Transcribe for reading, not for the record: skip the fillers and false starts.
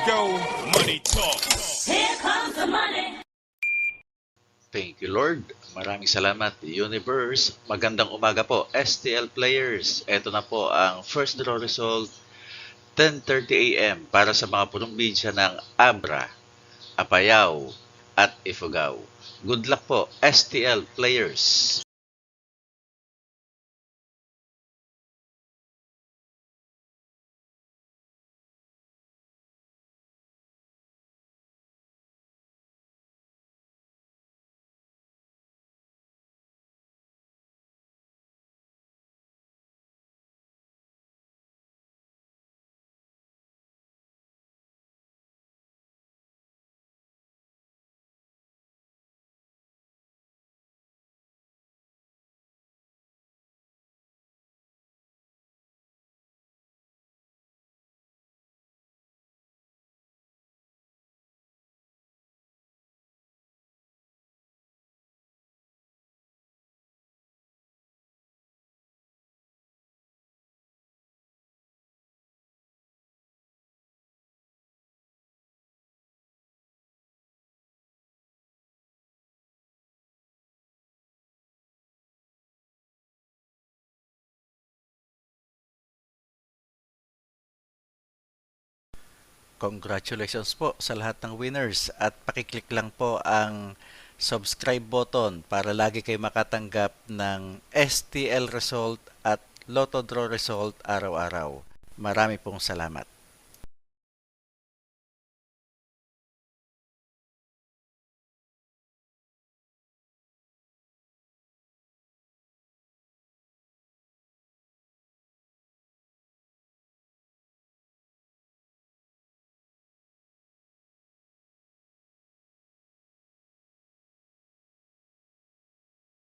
go, money talk. Here comes the money. Thank you, Lord. Maraming salamat, Universe. Magandang umaga po, STL players. Ito na po ang first draw result, 10:30 a.m. para sa mga punong bidya ng Abra, Apayao, at Ifugao. Good luck po, STL players. Congratulations po sa lahat ng winners at pakiclick lang po ang subscribe button para lagi kayo makatanggap ng STL result at Lotto Draw result araw-araw. Marami pong salamat.